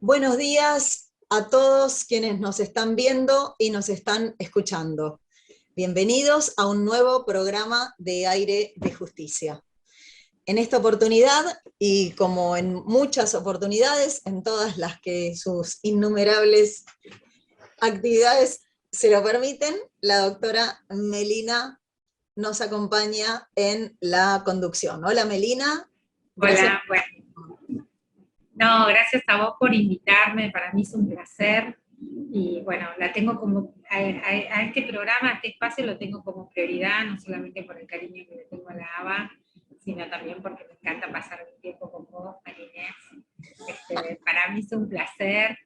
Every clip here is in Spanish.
Buenos días a todos quienes nos están viendo y nos están escuchando. Bienvenidos a un nuevo programa de Aire de Justicia. En esta oportunidad, y como en muchas oportunidades, en todas las que sus innumerables actividades se lo permiten, la doctora Melina nos acompaña en la conducción. Hola Melina. Gracias. Hola, bueno. No, gracias a vos por invitarme, para mí es un placer. Y bueno, la tengo como, a este programa, a este espacio lo tengo como prioridad, no solamente por el cariño que le tengo a la ABA, sino también porque me encanta pasar mi tiempo con vos, María Inés. Para mí es un placer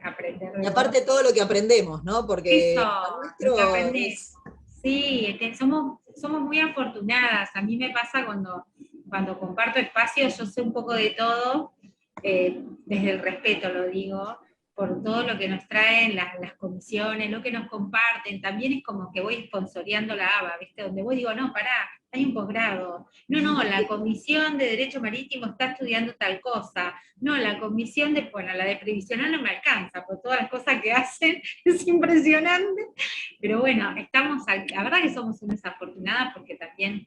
aprender de Y vos. aparte todo lo que aprendemos, ¿no? Porque Eso, lo lo que nuestro aprendés. es... Sí, somos muy afortunadas. A mí me pasa cuando comparto espacios, yo sé un poco de todo, desde el respeto lo digo, por todo lo que nos traen las comisiones, lo que nos comparten. También es como que voy sponsoreando la ABA, ¿viste? Donde voy digo, no, pará, hay un posgrado. No, la Comisión de Derecho Marítimo está estudiando tal cosa. No, la comisión bueno, la de previsional no me alcanza, por todas las cosas que hacen, es impresionante. Pero bueno, la verdad que somos unas afortunadas porque también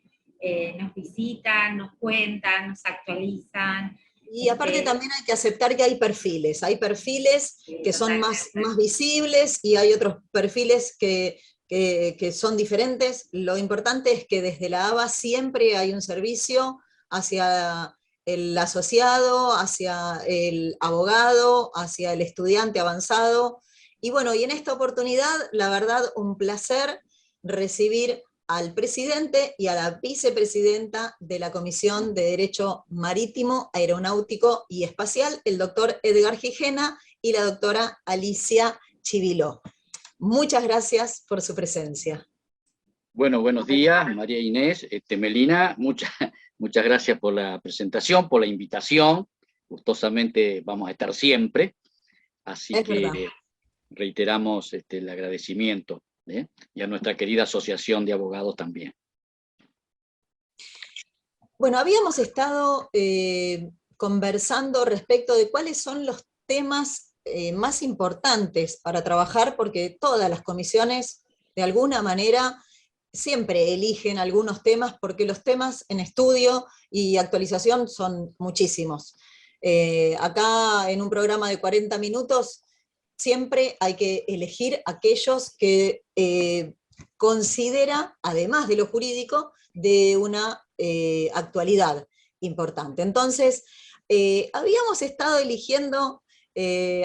nos visitan, nos cuentan, nos actualizan. Y aparte también hay que aceptar que hay perfiles Sí, que son más visibles y hay otros perfiles que son diferentes. Lo importante es que desde la ABA siempre hay un servicio hacia el asociado, hacia el abogado, hacia el estudiante avanzado. Y bueno, y en esta oportunidad, la verdad, un placer recibir al presidente y a la vicepresidenta de la Comisión de Derecho Marítimo, Aeronáutico y Espacial, el doctor Edgar Gijena y la doctora Alicia Chiviló. Muchas gracias por su presencia. Bueno, buenos días, María Inés, Melina, muchas gracias por la presentación, por la invitación. Gustosamente vamos a estar siempre, así Es que verdad. reiteramos el agradecimiento, y a nuestra querida asociación de abogados también. Bueno, habíamos estado conversando respecto de cuáles son los temas más importantes para trabajar, porque todas las comisiones, de alguna manera, siempre eligen algunos temas, porque los temas en estudio y actualización son muchísimos. Acá en un programa de 40 minutos, siempre hay que elegir aquellos que considera, además de lo jurídico, de una actualidad importante. Entonces, habíamos estado eligiendo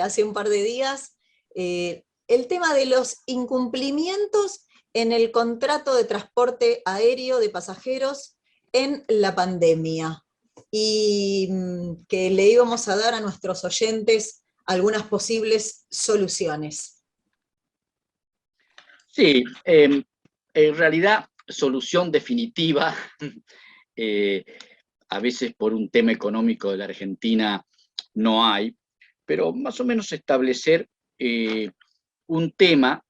hace un par de días el tema de los incumplimientos en el contrato de transporte aéreo de pasajeros en la pandemia, y que le íbamos a dar a nuestros oyentes algunas posibles soluciones. Sí, en realidad, solución definitiva, a veces por un tema económico de la Argentina no hay, pero más o menos establecer un tema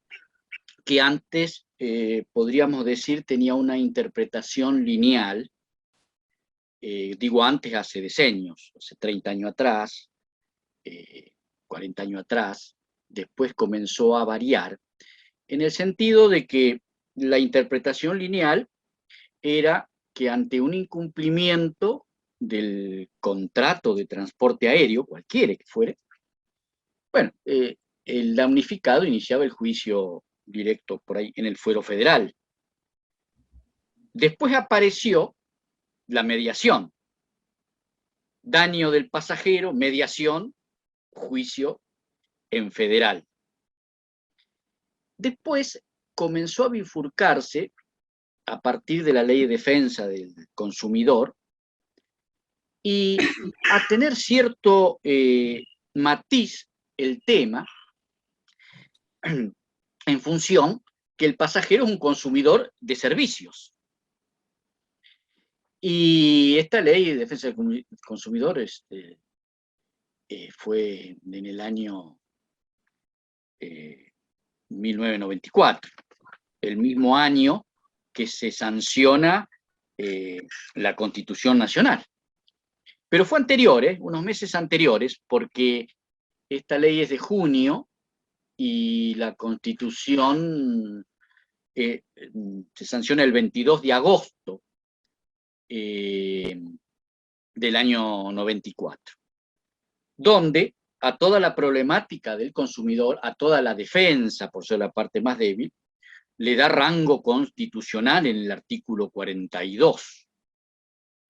que antes, podríamos decir, tenía una interpretación lineal, digo antes, hace decenios, hace 30 años atrás, 40 años atrás, después comenzó a variar, en el sentido de que la interpretación lineal era que ante un incumplimiento del contrato de transporte aéreo, cualquiera que fuere, bueno, el damnificado iniciaba el juicio directo por ahí en el fuero federal. Después apareció la mediación. Daño del pasajero, mediación, juicio en federal. Después comenzó a bifurcarse, a partir de la ley de defensa del consumidor, y a tener cierto matiz el tema, en función que el pasajero es un consumidor de servicios. Y esta ley de defensa del consumidor fue en el año 1994, el mismo año que se sanciona la Constitución Nacional. Pero fue anterior, unos meses anteriores, porque esta ley es de junio y la Constitución se sanciona el 22 de agosto del año 94, donde a toda la problemática del consumidor, a toda la defensa, por ser la parte más débil, le da rango constitucional en el artículo 42,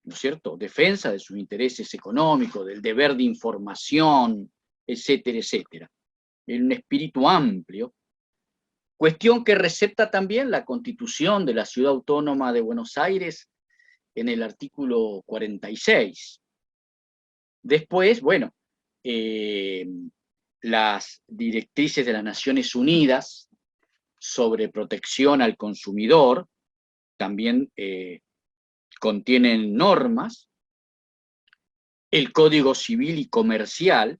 ¿no es cierto? Defensa de sus intereses económicos, del deber de información, etcétera, etcétera. En un espíritu amplio, cuestión que recepta también la Constitución de la Ciudad Autónoma de Buenos Aires en el artículo 46. Después, bueno, las directrices de las Naciones Unidas sobre protección al consumidor también contienen normas, el Código Civil y Comercial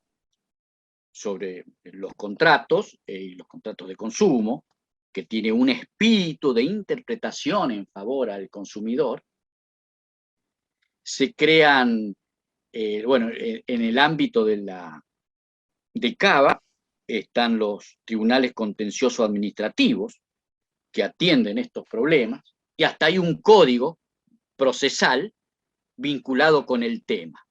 sobre los contratos y los contratos de consumo, que tiene un espíritu de interpretación en favor al consumidor. Se crean, bueno, en el ámbito de CABA están los tribunales contenciosos administrativos que atienden estos problemas, y hasta hay un código procesal vinculado con el tema.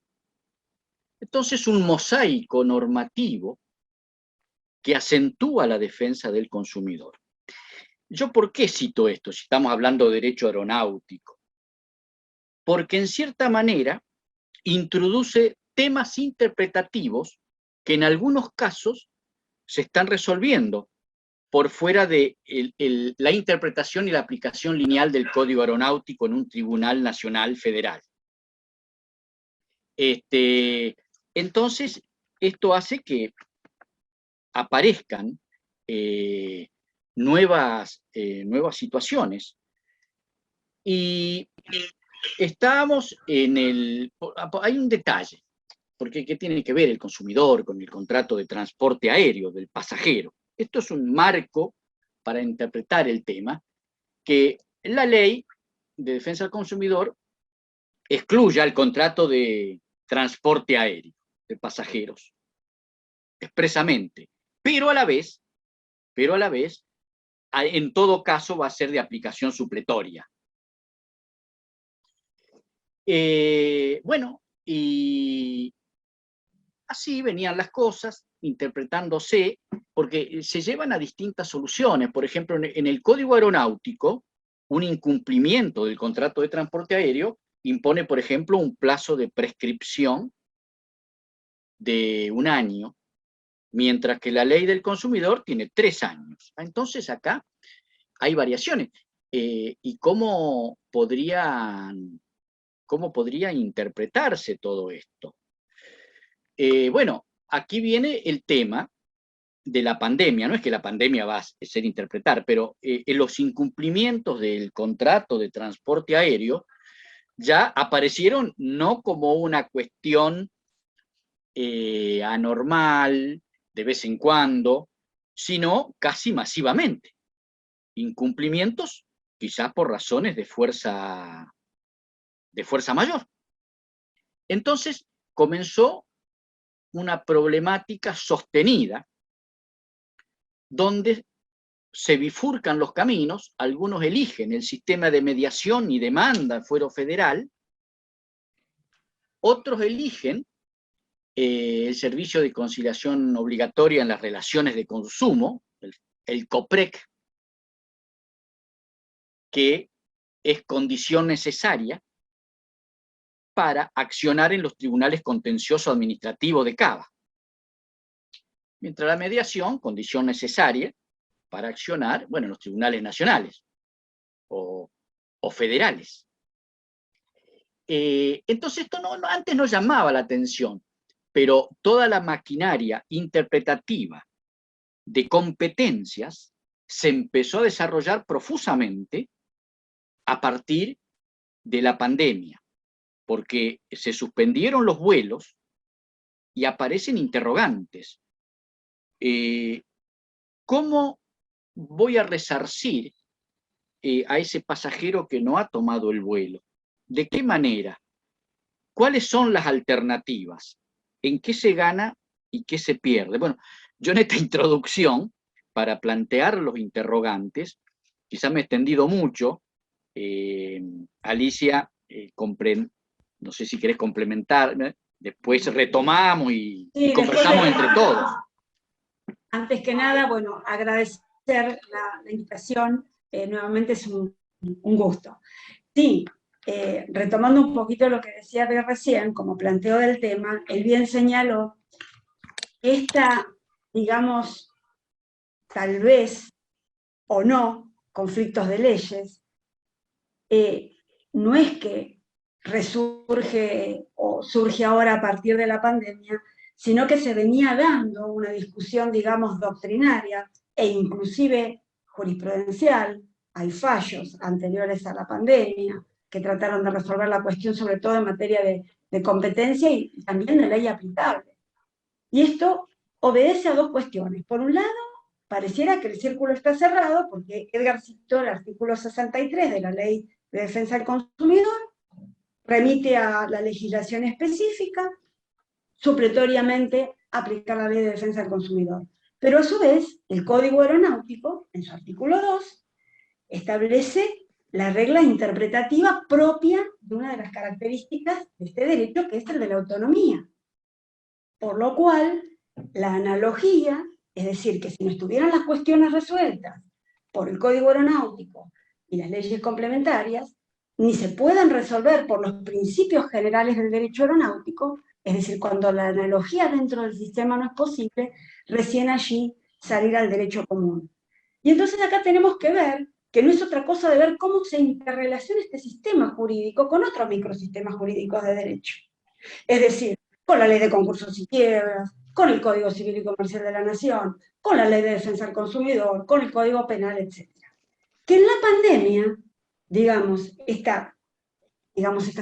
Entonces, un mosaico normativo que acentúa la defensa del consumidor. ¿Yo por qué cito esto, si estamos hablando de derecho aeronáutico? Porque en cierta manera introduce temas interpretativos que en algunos casos se están resolviendo por fuera de la interpretación y la aplicación lineal del Código Aeronáutico en un tribunal nacional federal. Entonces, esto hace que aparezcan nuevas situaciones. Y estábamos en el... Hay un detalle, porque ¿qué tiene que ver el consumidor con el contrato de transporte aéreo del pasajero? Esto es un marco para interpretar el tema, que la ley de defensa del consumidor excluya el contrato de transporte aéreo de pasajeros, expresamente, pero a la vez, en todo caso va a ser de aplicación supletoria. Bueno, y así venían las cosas, interpretándose, porque se llevan a distintas soluciones. Por ejemplo, en el Código Aeronáutico, un incumplimiento del contrato de transporte aéreo impone, por ejemplo, un plazo de prescripción de 1 año, mientras que la ley del consumidor tiene 3 años. Entonces acá hay variaciones. ¿Y cómo podría interpretarse todo esto? Bueno, aquí viene el tema de la pandemia. No es que la pandemia va a ser interpretar, pero los incumplimientos del contrato de transporte aéreo ya aparecieron no como una cuestión anormal, de vez en cuando, sino casi masivamente. Incumplimientos quizás por razones de fuerza mayor. Entonces comenzó una problemática sostenida donde se bifurcan los caminos. Algunos eligen el sistema de mediación y demanda fuero federal, otros eligen el servicio de conciliación obligatoria en las relaciones de consumo, el COPREC, que es condición necesaria para accionar en los tribunales contenciosos administrativos de CABA. Mientras la mediación, condición necesaria para accionar, bueno, en los tribunales nacionales o federales. Entonces esto antes no llamaba la atención, pero toda la maquinaria interpretativa de competencias se empezó a desarrollar profusamente a partir de la pandemia, porque se suspendieron los vuelos y aparecen interrogantes. ¿Cómo voy a resarcir a ese pasajero que no ha tomado el vuelo? ¿De qué manera? ¿Cuáles son las alternativas? ¿En qué se gana y qué se pierde? Bueno, yo en esta introducción, para plantear los interrogantes, quizá me he extendido mucho. Alicia, no sé si querés complementar, después retomamos y Sí, conversamos entre todos. Antes que nada, bueno, agradecer la invitación, nuevamente es un gusto. Sí, retomando un poquito lo que decía de recién, como planteo del tema, él bien señaló que esta, digamos, tal vez o no, conflictos de leyes, no es que resurge o surge ahora a partir de la pandemia, sino que se venía dando una discusión, digamos, doctrinaria e inclusive jurisprudencial. Hay fallos anteriores a la pandemia que trataron de resolver la cuestión, sobre todo en materia de competencia y también de ley aplicable. Y esto obedece a dos cuestiones. Por un lado, pareciera que el círculo está cerrado, porque Edgar citó el artículo 63 de la Ley de Defensa del Consumidor, remite a la legislación específica, supletoriamente aplicar la Ley de Defensa del Consumidor. Pero a su vez, el Código Aeronáutico, en su artículo 2, establece la regla interpretativa propia de una de las características de este derecho, que es el de la autonomía. Por lo cual, la analogía, es decir, que si no estuvieran las cuestiones resueltas por el Código Aeronáutico y las leyes complementarias, ni se puedan resolver por los principios generales del derecho aeronáutico, es decir, cuando la analogía dentro del sistema no es posible, recién allí salir al derecho común. Y entonces acá tenemos que ver que no es otra cosa de ver cómo se interrelaciona este sistema jurídico con otros microsistemas jurídicos de derecho. Es decir, con la Ley de Concursos y Quiebras, con el Código Civil y Comercial de la Nación, con la Ley de Defensa del Consumidor, con el Código Penal, etc. Que en la pandemia, digamos, esta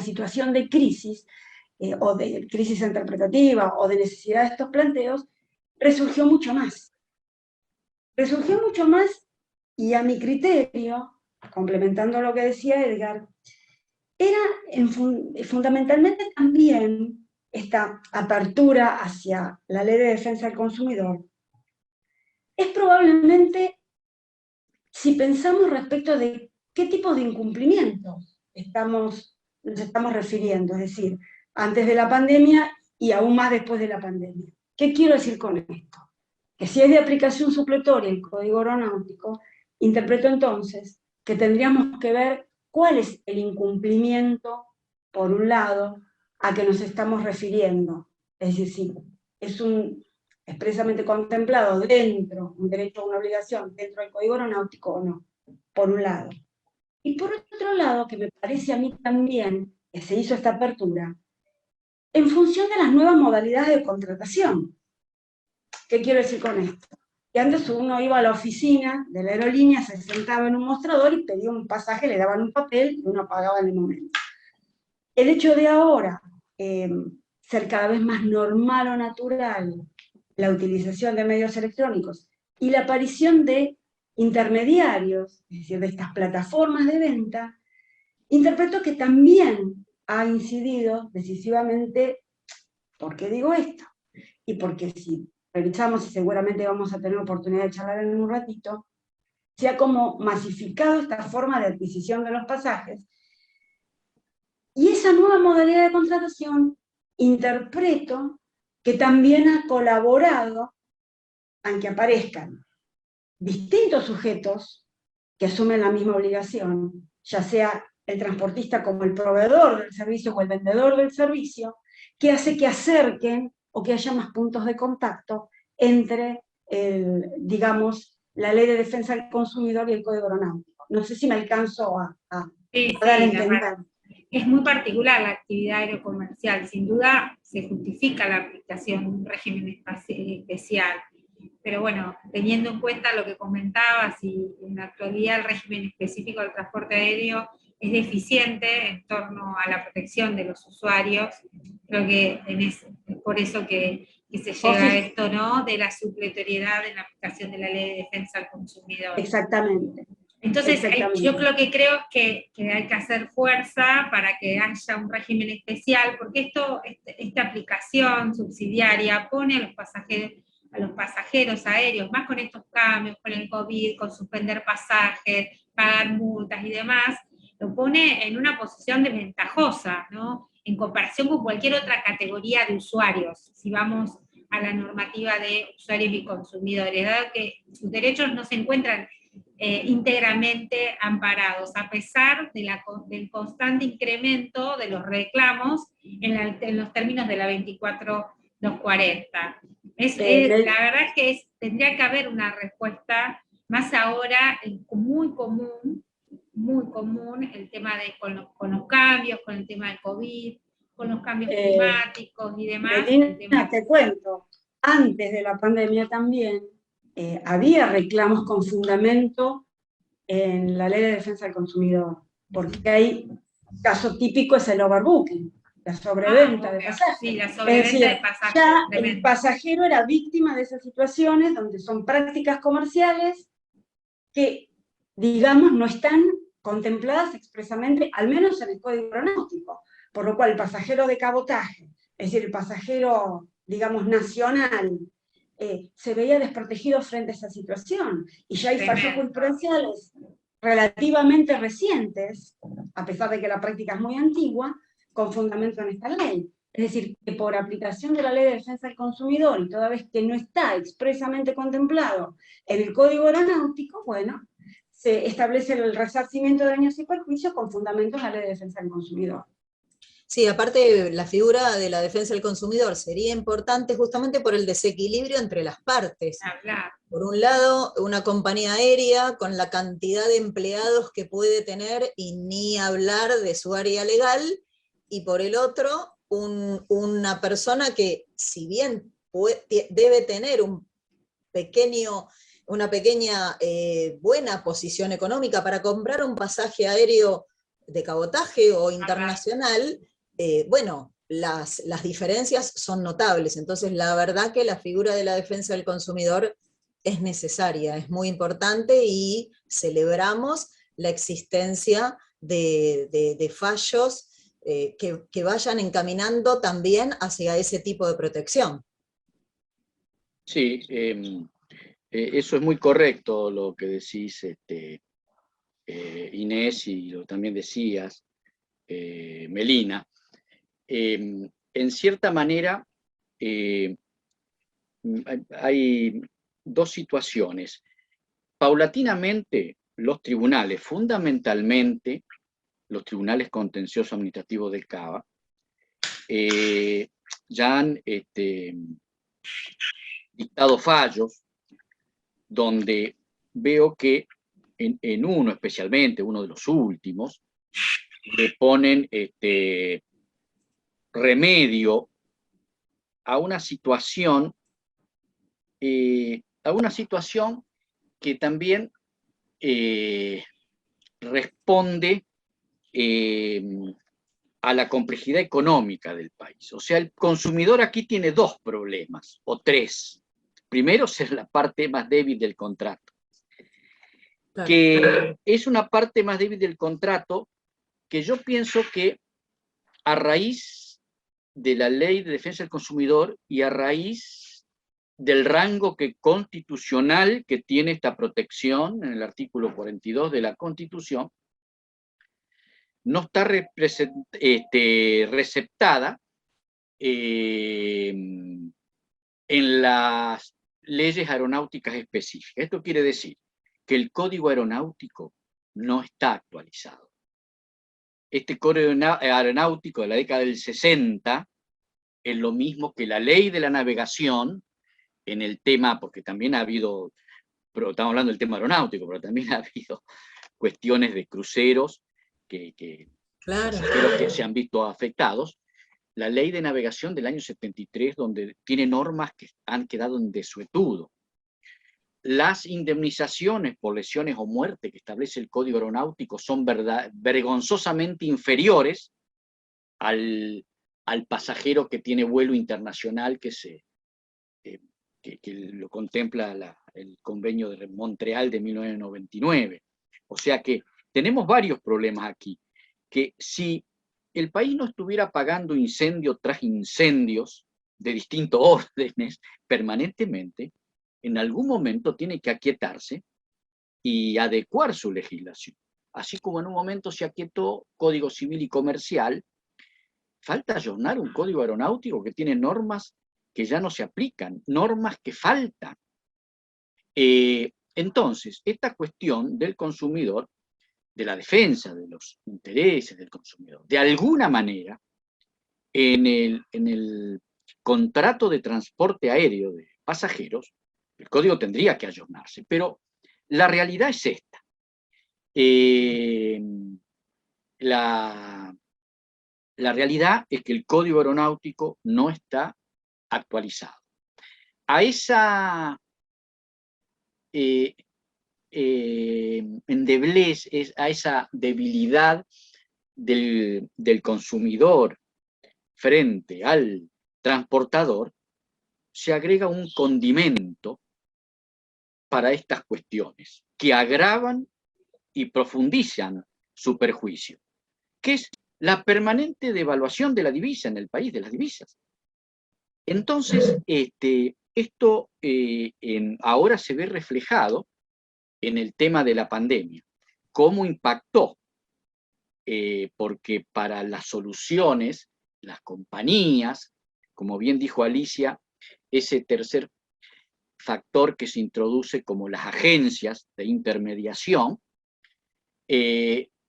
situación de crisis, o de crisis interpretativa, o de necesidad de estos planteos, resurgió mucho más. Resurgió mucho más, y a mi criterio, complementando lo que decía Edgar, era fundamentalmente también esta apertura hacia la Ley de Defensa del Consumidor. Es probablemente, si pensamos respecto de qué tipo de incumplimientos nos estamos refiriendo, es decir, antes de la pandemia y aún más después de la pandemia. ¿Qué quiero decir con esto? Que si es de aplicación supletoria el Código Aeronáutico, interpreto entonces que tendríamos que ver cuál es el incumplimiento, por un lado, a que nos estamos refiriendo. Es decir, si es expresamente contemplado dentro, un derecho o una obligación, dentro del Código Aeronáutico o no, por un lado. Y por otro lado, que me parece a mí también que se hizo esta apertura, en función de las nuevas modalidades de contratación. ¿Qué quiero decir con esto? Que antes uno iba a la oficina de la aerolínea, se sentaba en un mostrador y pedía un pasaje, le daban un papel y uno pagaba en el momento. El hecho de ahora ser cada vez más normal o natural la utilización de medios electrónicos y la aparición de intermediarios, es decir, de estas plataformas de venta, interpreto que también ha incidido decisivamente. ¿Por qué digo esto? Y porque si revisamos, y seguramente vamos a tener oportunidad de charlar en un ratito, se ha como masificado esta forma de adquisición de los pasajes, y esa nueva modalidad de contratación interpreto que también ha colaborado a que aparezcan distintos sujetos que asumen la misma obligación, ya sea el transportista como el proveedor del servicio o el vendedor del servicio, que hace que acerquen o que haya más puntos de contacto entre, digamos, la Ley de Defensa del Consumidor y el Código Aeronáutico. No sé si me alcanzo a dar a entender. Es muy particular la actividad aerocomercial, sin duda se justifica la aplicación de un régimen especial, pero bueno, teniendo en cuenta lo que comentabas y en la actualidad el régimen específico del transporte aéreo es deficiente en torno a la protección de los usuarios, creo que es por eso que se llega a esto, ¿no?, de la supletoriedad en la aplicación de la Ley de Defensa al Consumidor. Exactamente. Entonces, yo lo que creo es que hay que hacer fuerza para que haya un régimen especial, porque esta aplicación subsidiaria pone a los pasajeros aéreos, más con estos cambios, con el COVID, con suspender pasajes, pagar multas y demás, lo pone en una posición desventajosa, ¿no? En comparación con cualquier otra categoría de usuarios, si vamos a la normativa de usuarios y consumidores, dado que sus derechos no se encuentran íntegramente amparados, a pesar del constante incremento de los reclamos en los términos de la 24.240. La verdad es que tendría que haber una respuesta, más ahora muy común el tema con los cambios, con el tema del COVID, con los cambios climáticos y demás. Melina, te cuento, antes de la pandemia también había reclamos con fundamento en la Ley de Defensa del Consumidor, porque hay, caso típico es el overbooking, la sobreventa de pasajes. Sí, la sobreventa de pasajes. Ya el pasajero era víctima de esas situaciones donde son prácticas comerciales que, digamos, no están contempladas expresamente, al menos en el Código Aeronáutico, por lo cual el pasajero de cabotaje, es decir, el pasajero, digamos, nacional, se veía desprotegido frente a esa situación. Y ya hay fallos jurisprudenciales relativamente recientes, a pesar de que la práctica es muy antigua, con fundamento en esta ley. Es decir, que por aplicación de la Ley de Defensa del Consumidor, y toda vez que no está expresamente contemplado en el Código Aeronáutico, bueno, se establece el resarcimiento de daños y perjuicios con fundamento en la Ley de Defensa del Consumidor. Sí, aparte la figura de la defensa del consumidor sería importante justamente por el desequilibrio entre las partes. Por un lado, una compañía aérea con la cantidad de empleados que puede tener y ni hablar de su área legal, y por el otro, una persona que, si bien debe tener una pequeña buena posición económica para comprar un pasaje aéreo de cabotaje o internacional, bueno, las diferencias son notables. Entonces, la verdad que la figura de la defensa del consumidor es necesaria, es muy importante, y celebramos la existencia de fallos que vayan encaminando también hacia ese tipo de protección. Sí, eso es muy correcto lo que decís, Inés, y lo también decías, Melina. En cierta manera, hay dos situaciones. Paulatinamente, los tribunales, fundamentalmente los tribunales contenciosos administrativos del CABA, ya han dictado fallos donde veo que en uno, especialmente uno de los últimos, le ponen remedio a una situación que también responde a la complejidad económica del país. O sea, el consumidor aquí tiene dos problemas, o tres. Primero, es la parte más débil del contrato, claro, que es una parte más débil del contrato que yo pienso que a raíz de la Ley de Defensa del Consumidor y a raíz del rango constitucional que tiene esta protección en el artículo 42 de la Constitución, no está receptada en las leyes aeronáuticas específicas. Esto quiere decir que el Código Aeronáutico no está actualizado. Este Código Aeronáutico de la década del 60 es lo mismo que la Ley de la Navegación en el tema, porque también ha habido, pero estamos hablando del tema aeronáutico, pero también ha habido cuestiones de cruceros claro, que se han visto afectados. La Ley de Navegación del año 73, donde tiene normas que han quedado en desuetudo. Las indemnizaciones por lesiones o muerte que establece el Código Aeronáutico son vergonzosamente inferiores al pasajero que tiene vuelo internacional que lo contempla el convenio de Montreal de 1999. O sea que tenemos varios problemas aquí, que si el país no estuviera pagando incendio tras incendios de distintos órdenes permanentemente, en algún momento tiene que aquietarse y adecuar su legislación. Así como en un momento se aquietó Código Civil y Comercial, falta ayornar un código aeronáutico que tiene normas que ya no se aplican, normas que faltan. Entonces, esta cuestión del consumidor, de la defensa de los intereses del consumidor, de alguna manera, en el contrato de transporte aéreo de pasajeros, el código tendría que ayornarse, pero la realidad es esta. La realidad es que el código aeronáutico no está actualizado. A esa endeblez, a esa debilidad del consumidor frente al transportador, se agrega un condimento para estas cuestiones, que agravan y profundizan su perjuicio, que es la permanente devaluación de la divisa en el país, de las divisas. Entonces, esto ahora se ve reflejado en el tema de la pandemia. ¿Cómo impactó? Porque para las soluciones, las compañías, como bien dijo Alicia, ese tercer factor que se introduce como las agencias de intermediación,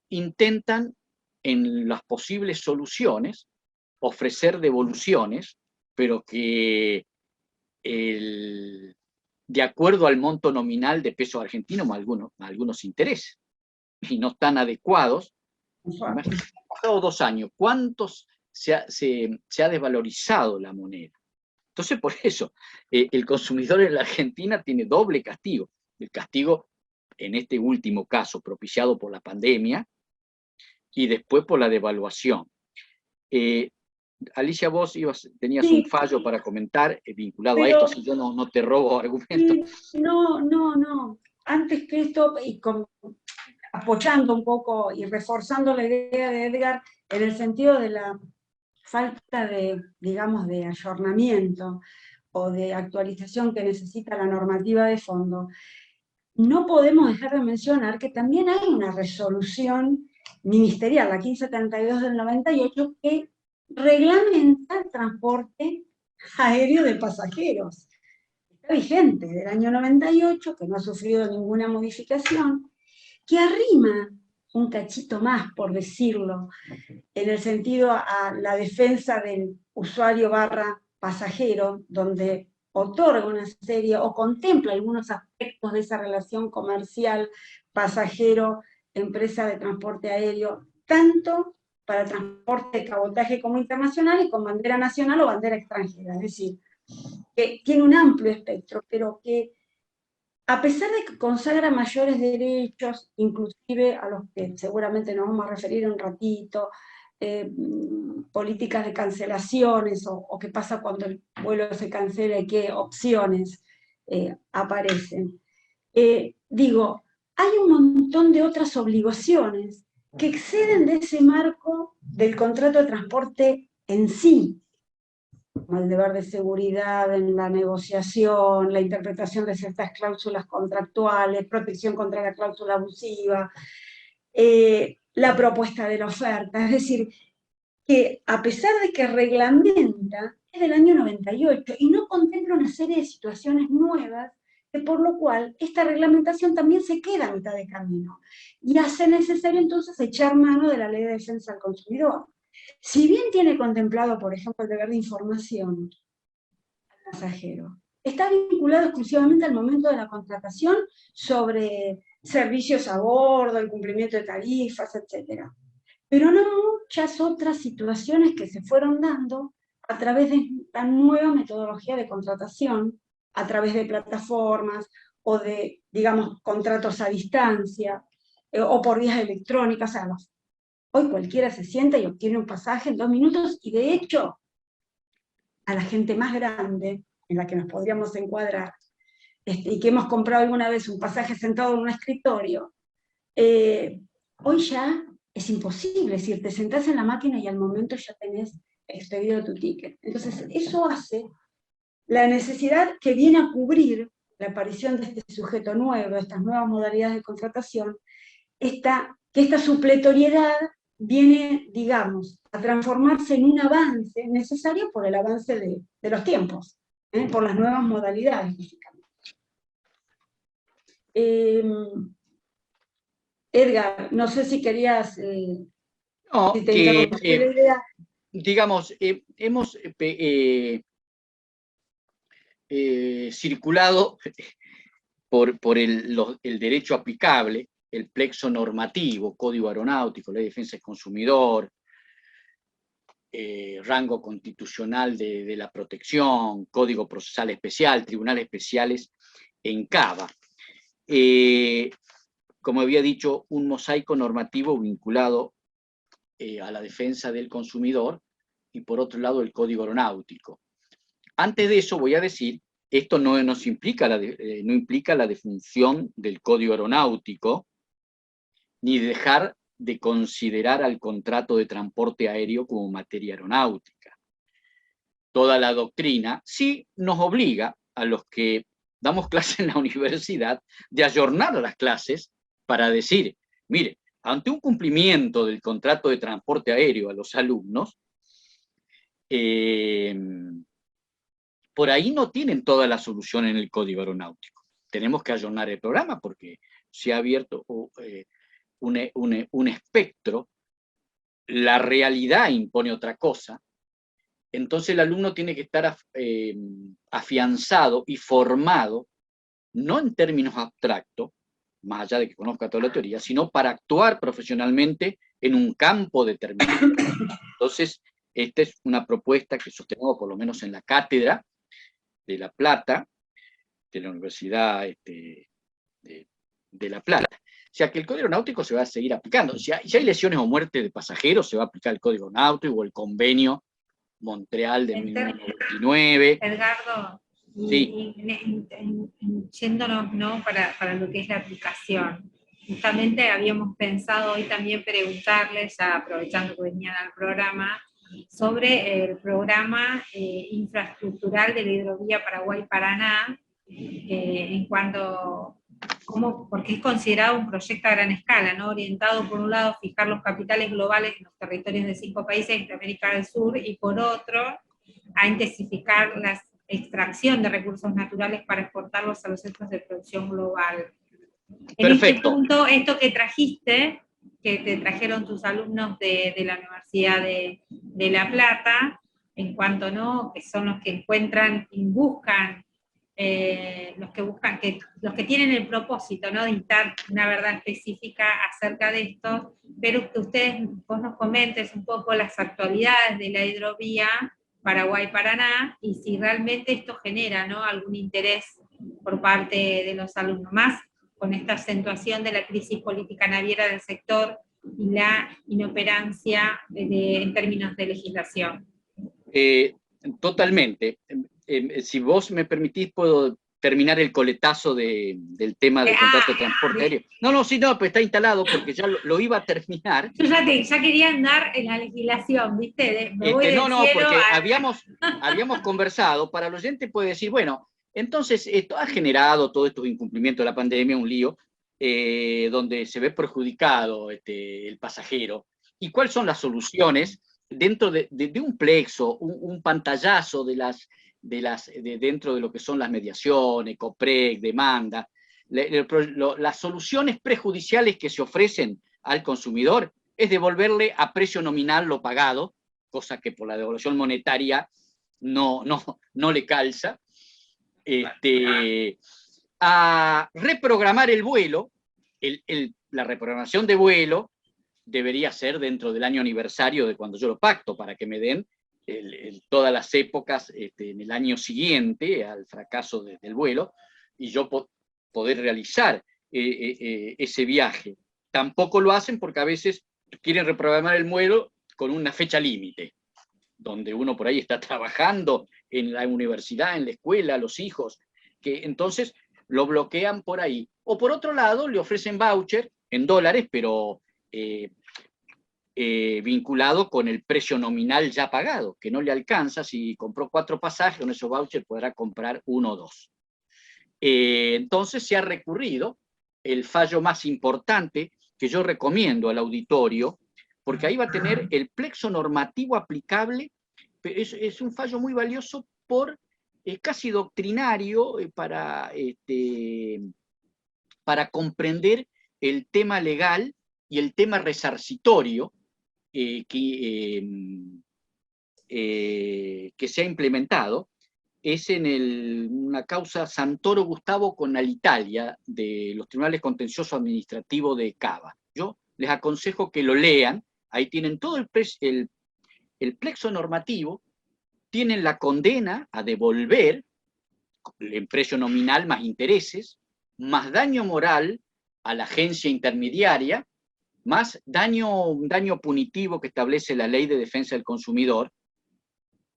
intentan en las posibles soluciones ofrecer devoluciones, pero que de acuerdo al monto nominal de pesos argentinos, algunos intereses, y no están adecuados. Imagínate, han pasado 2 años, ¿cuántos se ha desvalorizado la moneda? Entonces, por eso, el consumidor en la Argentina tiene doble castigo. El castigo, en este último caso, propiciado por la pandemia, y después por la devaluación. Alicia, vos tenías un fallo para comentar vinculado a esto, si yo no te robo argumentos. No. Antes que esto, y apoyando un poco y reforzando la idea de Edgar, en el sentido de la falta de, digamos, de ayornamiento o de actualización que necesita la normativa de fondo, no podemos dejar de mencionar que también hay una resolución ministerial, la 1572 del 98, que reglamenta el transporte aéreo de pasajeros. Está vigente, del año 98, que no ha sufrido ninguna modificación, que arrima un cachito más, por decirlo, en el sentido a la defensa del usuario barra pasajero, donde otorga una serie o contempla algunos aspectos de esa relación comercial pasajero-empresa de transporte aéreo, tanto para el transporte de cabotaje como internacional y con bandera nacional o bandera extranjera. Es decir, que tiene un amplio espectro, pero que a pesar de que consagra mayores derechos, inclusive a los que seguramente nos vamos a referir en un ratito, políticas de cancelaciones o qué pasa cuando el vuelo se cancela y qué opciones aparecen. Digo, hay un montón de otras obligaciones que exceden de ese marco del contrato de transporte en sí, como el deber de seguridad en la negociación, la interpretación de ciertas cláusulas contractuales, protección contra la cláusula abusiva, la propuesta de la oferta. Es decir, que a pesar de que reglamenta, es del año 98 y no contempla una serie de situaciones nuevas, que por lo cual esta reglamentación también se queda a mitad de camino y hace necesario entonces echar mano de la Ley de Defensa del Consumidor. Si bien tiene contemplado, por ejemplo, el deber de información al pasajero, está vinculado exclusivamente al momento de la contratación sobre servicios a bordo, el cumplimiento de tarifas, etc. Pero no muchas otras situaciones que se fueron dando a través de esta nueva metodología de contratación, a través de plataformas o de, digamos, contratos a distancia, o por vías electrónicas. O sea, hoy cualquiera se sienta y obtiene un pasaje en 2 minutos, y de hecho, a la gente más grande, en la que nos podríamos encuadrar, y que hemos comprado alguna vez un pasaje sentado en un escritorio, hoy ya es imposible, es decir, te sentás en la máquina y al momento ya tenés expedido tu ticket. Entonces, eso hace la necesidad que viene a cubrir la aparición de este sujeto nuevo, estas nuevas modalidades de contratación, que esta supletoriedad viene, digamos, a transformarse en un avance necesario por el avance de los tiempos, por las nuevas modalidades, básicamente. Edgar, no sé si querías... No, si te interrumpí la idea. Digamos, hemos circulado por el derecho aplicable, el plexo normativo, Código Aeronáutico, Ley de Defensa del Consumidor, rango constitucional de la protección, Código Procesal Especial, Tribunales Especiales en CABA. Como había dicho, un mosaico normativo vinculado a la defensa del consumidor, y por otro lado el Código Aeronáutico. Antes de eso voy a decir, esto no implica la defunción del Código Aeronáutico, ni dejar de considerar al contrato de transporte aéreo como materia aeronáutica. Toda la doctrina sí nos obliga a los que damos clases en la universidad de ayornar las clases para decir, mire, ante un cumplimiento del contrato de transporte aéreo a los alumnos, por ahí no tienen toda la solución en el Código Aeronáutico. Tenemos que ayornar el programa porque se ha abierto un espectro, la realidad impone otra cosa, entonces el alumno tiene que estar afianzado y formado, no en términos abstractos, más allá de que conozca toda la teoría, sino para actuar profesionalmente en un campo determinado. Entonces, esta es una propuesta que sostenemos por lo menos en la cátedra de La Plata, de la Universidad de La Plata. O sea que el Código Aeronáutico se va a seguir aplicando. Si hay lesiones o muerte de pasajeros, se va a aplicar el Código Aeronáutico o el convenio Montreal de 1999. Edgardo, sí. Yéndonos, ¿no?, para lo que es la aplicación. Justamente habíamos pensado hoy también preguntarles, ya aprovechando que venían al programa, sobre el programa infraestructural de la hidrovía Paraguay-Paraná, en cuanto, porque es considerado un proyecto a gran escala, ¿no?, orientado por un lado a fijar los capitales globales en los territorios de 5 países de América del Sur, y por otro a intensificar la extracción de recursos naturales para exportarlos a los centros de producción global. En Perfecto. este punto, esto que trajiste, que te trajeron tus alumnos de la Universidad de La Plata, en cuanto, ¿no?, que son los que encuentran y buscan, los que tienen el propósito, ¿no?, de dictar una verdad específica acerca de esto, pero que vos nos comentes un poco las actualidades de la hidrovía Paraguay-Paraná, y si realmente esto genera, ¿no?, algún interés por parte de los alumnos, más con esta acentuación de la crisis política naviera del sector y la inoperancia en términos de legislación. Totalmente. Si vos me permitís, puedo terminar el coletazo del tema del contrato de transporte aéreo. No, pues está instalado porque ya lo iba a terminar. Yo ya quería andar en la legislación, ¿viste? Porque habíamos conversado, para el oyente puede decir, bueno, entonces esto ha generado todos estos incumplimientos de la pandemia, un lío, donde se ve perjudicado el pasajero. ¿Y cuáles son las soluciones dentro de un plexo, un pantallazo dentro de lo que son las mediaciones, COPREC, demanda, las soluciones prejudiciales que se ofrecen al consumidor es devolverle a precio nominal lo pagado, cosa que por la devaluación monetaria no le calza, a reprogramar el vuelo. La reprogramación de vuelo debería ser dentro del año aniversario de cuando yo lo pacto, para que me den todas las épocas en el año siguiente al fracaso del vuelo, y yo poder realizar ese viaje. Tampoco lo hacen porque a veces quieren reprogramar el vuelo con una fecha límite, donde uno por ahí está trabajando en la universidad, en la escuela, los hijos, que entonces lo bloquean por ahí. O por otro lado, le ofrecen voucher en dólares, pero vinculado con el precio nominal ya pagado, que no le alcanza. Si compró 4 pasajes, con esos vouchers podrá comprar 1 o 2. Entonces se ha recurrido, el fallo más importante que yo recomiendo al auditorio, porque ahí va a tener el plexo normativo aplicable, pero es un fallo muy valioso por casi doctrinario para comprender el tema legal y el tema resarcitorio que se ha implementado. Es en una causa Santoro Gustavo con Alitalia de los Tribunales Contenciosos Administrativos de Cava. Yo les aconsejo que lo lean, ahí tienen todo el plexo normativo, tienen la condena a devolver el precio nominal más intereses, más daño moral a la agencia intermediaria, más daño punitivo que establece la Ley de Defensa del Consumidor,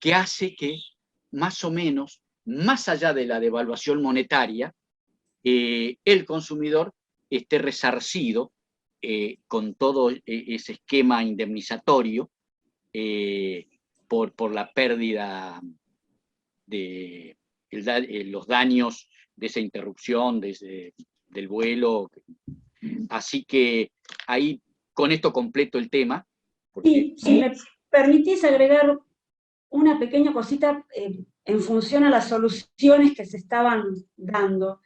que hace que más o menos, más allá de la devaluación monetaria, el consumidor esté resarcido con todo ese esquema indemnizatorio por la pérdida de los daños de esa interrupción del vuelo. Así que ahí con esto completo el tema. Sí, si me permitís agregar una pequeña cosita en función a las soluciones que se estaban dando.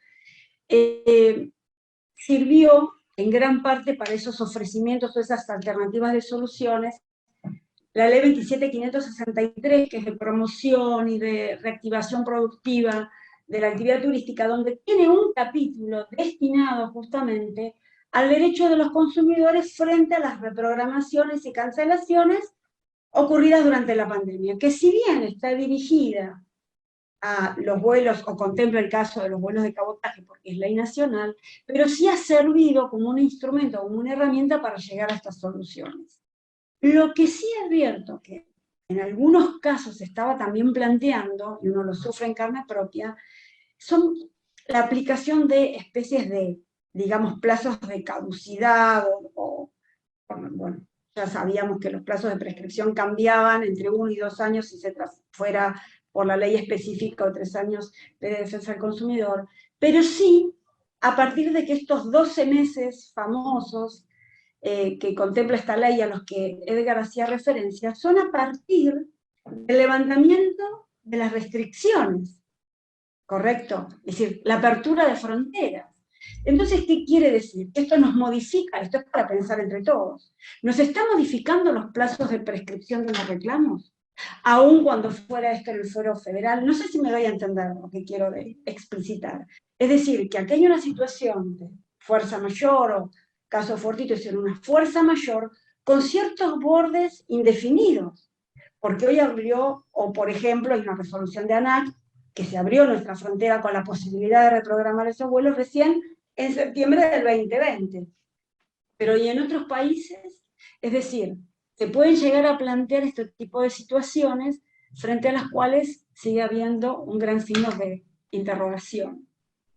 Sirvió en gran parte para esos ofrecimientos o esas alternativas de soluciones la ley 27.563, que es de promoción y de reactivación productiva de la actividad turística, donde tiene un capítulo destinado justamente al derecho de los consumidores frente a las reprogramaciones y cancelaciones ocurridas durante la pandemia, que si bien está dirigida a los vuelos, o contempla el caso de los vuelos de cabotaje, porque es ley nacional, pero sí ha servido como un instrumento, como una herramienta para llegar a estas soluciones. Lo que sí advierto que en algunos casos se estaba también planteando, y uno lo sufre en carne propia, son la aplicación de especies de, digamos, plazos de caducidad, bueno, ya sabíamos que los plazos de prescripción cambiaban entre 1 y 2 años si se fuera por la ley específica o 3 años de defensa del consumidor, pero sí, a partir de que estos 12 meses famosos que contempla esta ley a los que Edgar hacía referencia, son a partir del levantamiento de las restricciones, ¿correcto? Es decir, la apertura de fronteras. Entonces, ¿qué quiere decir? Que esto nos modifica, esto es para pensar entre todos, ¿nos está modificando los plazos de prescripción de los reclamos? Aún cuando fuera esto en el fuero federal, no sé si me doy a entender lo que quiero explicitar. Es decir, que aquí hay una situación de fuerza mayor o caso fortuito, es una fuerza mayor con ciertos bordes indefinidos, porque hoy abrió, o por ejemplo, hay una resolución de ANAC, que se abrió nuestra frontera con la posibilidad de reprogramar esos vuelos recién en septiembre del 2020. Pero y en otros países, es decir, se pueden llegar a plantear este tipo de situaciones frente a las cuales sigue habiendo un gran signo de interrogación,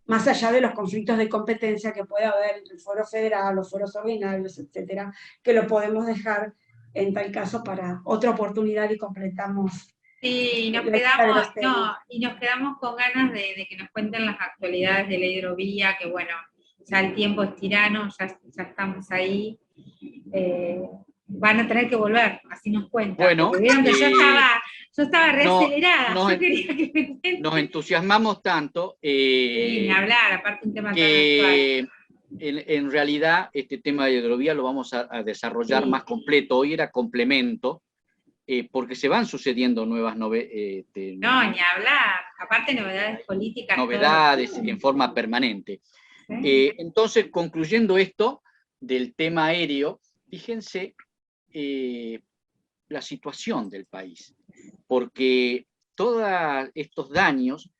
más allá de los conflictos de competencia que puede haber entre el foro federal, los foros ordinarios, etcétera, que lo podemos dejar en tal caso para otra oportunidad y completamos. Sí, y nos quedamos con ganas de que nos cuenten las actualidades de la hidrovía, que bueno, ya el tiempo es tirano, ya estamos ahí. Van a tener que volver, así nos cuentan. Bueno, vieron que yo estaba reacelerada, yo quería que me cuenten. Nos entusiasmamos tanto. Sí, ni hablar, aparte un tema que en realidad este tema de hidrovía lo vamos a desarrollar más completo. Hoy era complemento, porque se van sucediendo nuevas novedades. No, ni hablar, aparte novedades políticas. Novedades en forma permanente. Sí. Entonces, concluyendo esto del tema aéreo, fíjense la situación del país, porque todos estos daños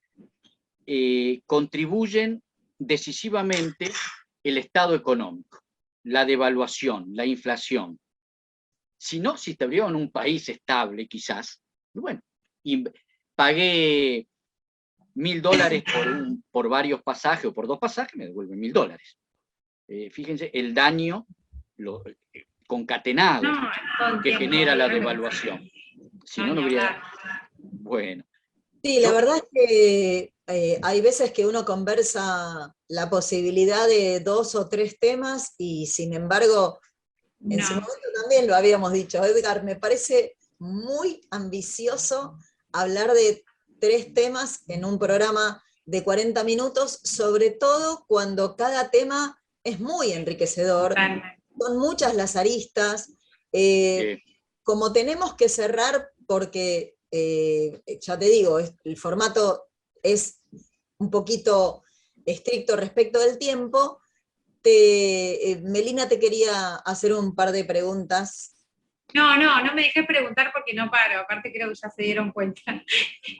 contribuyen decisivamente el estado económico, la devaluación, la inflación. Si no, si estaría en un país estable, quizás, bueno, y pagué $1000 por varios pasajes o por 2 pasajes, me devuelven $1000. Fíjense, el daño concatenados No, todo el que tiempo, genera la claro. devaluación. Si no, No, no ni hubiera... hablar. Bueno, Sí, la yo, verdad es que hay veces que uno conversa la posibilidad de 2 o 3 temas y sin embargo, en su No, momento también lo habíamos dicho, Edgar, me parece muy ambicioso hablar de 3 temas en un programa de 40 minutos, sobre todo cuando cada tema es muy enriquecedor, totalmente. son muchas las aristas. eh, eh, Como tenemos que cerrar, porque ya te digo, el formato es un poquito estricto respecto del tiempo, Melina te quería hacer un par de preguntas. No me dejé preguntar porque no paro, aparte creo que ya se dieron cuenta.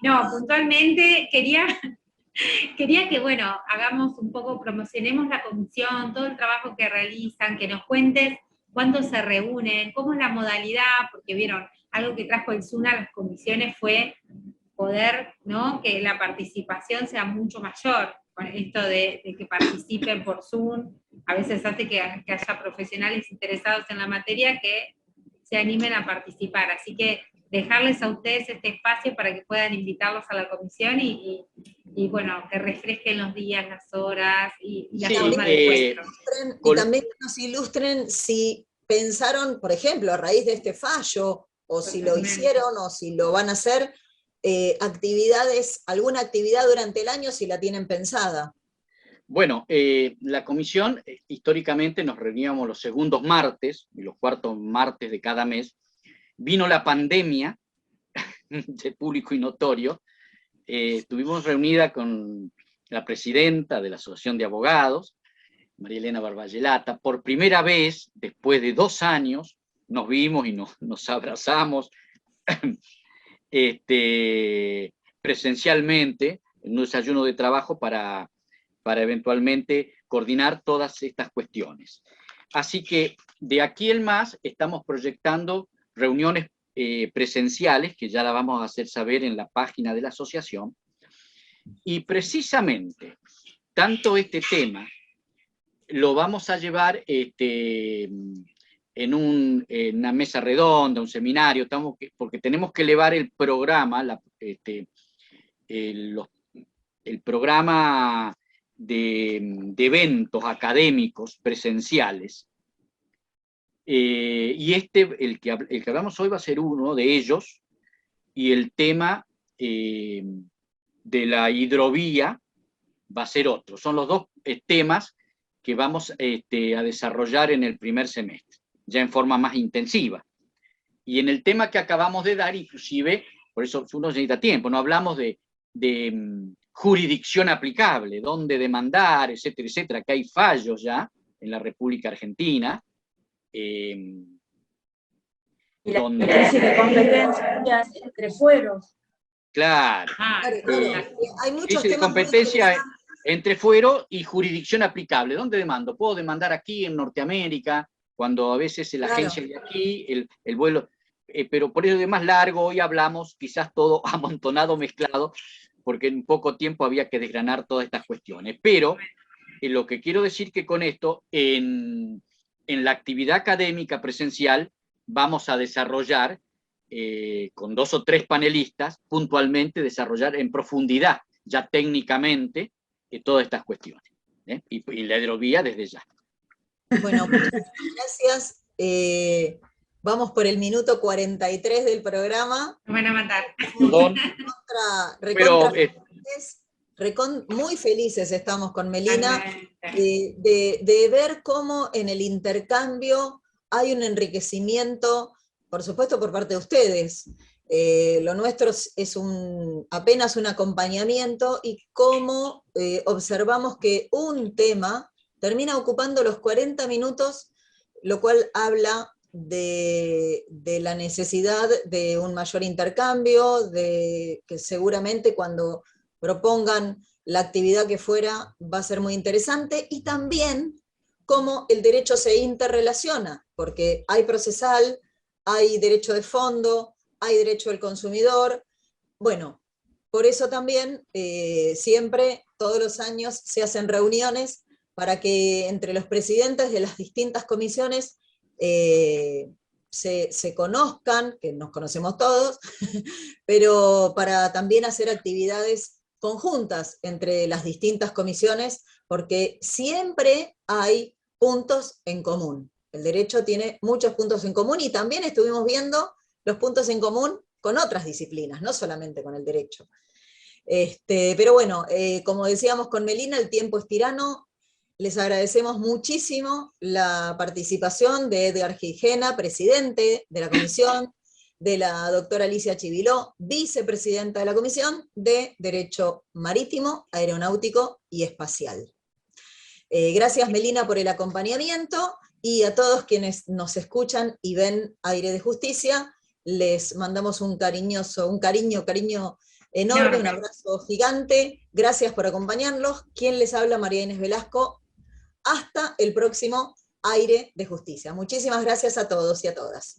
No, puntualmente quería que, bueno, hagamos un poco, promocionemos la comisión, todo el trabajo que realizan, que nos cuentes cuándo se reúnen, cómo es la modalidad, porque vieron, algo que trajo el SUNA a las comisiones fue poder, ¿no?, que la participación sea mucho mayor, con esto de que participen por Zoom, a veces hace que haya profesionales interesados en la materia que se animen a participar, así que dejarles a ustedes este espacio para que puedan invitarlos a la comisión y bueno, que refresquen los días, las horas y la sí, forma de encuentro. Y también que nos ilustren si pensaron, por ejemplo, a raíz de este fallo, o si lo Totalmente. hicieron, o si lo van a hacer, actividades, alguna actividad durante el año, si la tienen pensada. bueno, la comisión históricamente nos reuníamos los segundos martes y los cuartos martes de cada mes. Vino la pandemia, de público y notorio. Estuvimos reunida con la presidenta de la Asociación de Abogados, María Elena Barballelata. Por primera vez, después de 2 años, nos vimos y nos abrazamos presencialmente en un desayuno de trabajo para eventualmente coordinar todas estas cuestiones. Así que de aquí en más estamos proyectando reuniones presenciales, que ya la vamos a hacer saber en la página de la asociación, y precisamente tanto este tema lo vamos a llevar en una mesa redonda, un seminario, porque tenemos que elevar el programa, el programa de eventos académicos presenciales. Y el que hablamos hoy va a ser uno de ellos, y el tema de la hidrovía va a ser otro. Son los 2 temas que vamos a desarrollar en el primer semestre, ya en forma más intensiva. Y en el tema que acabamos de dar, inclusive, por eso uno necesita tiempo, no hablamos de jurisdicción aplicable, dónde demandar, etcétera, etcétera, que hay fallos ya en la República Argentina, Y la donde... crisis de competencias entre fueros. Claro, Claro. Hay muchos crisis de temas muy competencia interesantes. entre fuero y jurisdicción aplicable. ¿Dónde demando? Puedo demandar aquí en Norteamérica, cuando a veces la Claro. agencia de aquí, el vuelo, pero por eso de más largo, hoy hablamos quizás todo amontonado, mezclado, porque en poco tiempo había que desgranar todas estas cuestiones. Pero lo que quiero decir que con esto, en la actividad académica presencial, vamos a desarrollar, con 2 o 3 panelistas, puntualmente desarrollar en profundidad, ya técnicamente, todas estas cuestiones. Y la hidrovía desde ya. Bueno, muchas gracias. Vamos por el minuto 43 del programa. Me van a matar. Perdón, pero Muy felices estamos con Melina Totalmente. de ver cómo en el intercambio hay un enriquecimiento, por supuesto por parte de ustedes. Lo nuestro es apenas un acompañamiento, y cómo observamos que un tema termina ocupando los 40 minutos, lo cual habla de la necesidad de un mayor intercambio, de que seguramente cuando propongan la actividad que fuera va a ser muy interesante, y también cómo el derecho se interrelaciona, porque hay procesal, hay derecho de fondo, hay derecho del consumidor. Bueno, por eso también siempre, todos los años, se hacen reuniones para que entre los presidentes de las distintas comisiones se conozcan, que nos conocemos todos, pero para también hacer actividades conjuntas entre las distintas comisiones, porque siempre hay puntos en común. El derecho tiene muchos puntos en común y también estuvimos viendo los puntos en común con otras disciplinas, no solamente con el derecho. Pero bueno, como decíamos con Melina, el tiempo es tirano. Les agradecemos muchísimo la participación de Edgar Gijena, presidente de la comisión, de la doctora Alicia Chiviló, vicepresidenta de la Comisión de Derecho Marítimo, Aeronáutico y Espacial. Gracias, Melina, por el acompañamiento, y a todos quienes nos escuchan y ven Aire de Justicia, les mandamos un cariño enorme, un abrazo gigante. Gracias por acompañarnos. ¿Quién les habla? María Inés Velasco. Hasta el próximo Aire de Justicia. Muchísimas gracias a todos y a todas.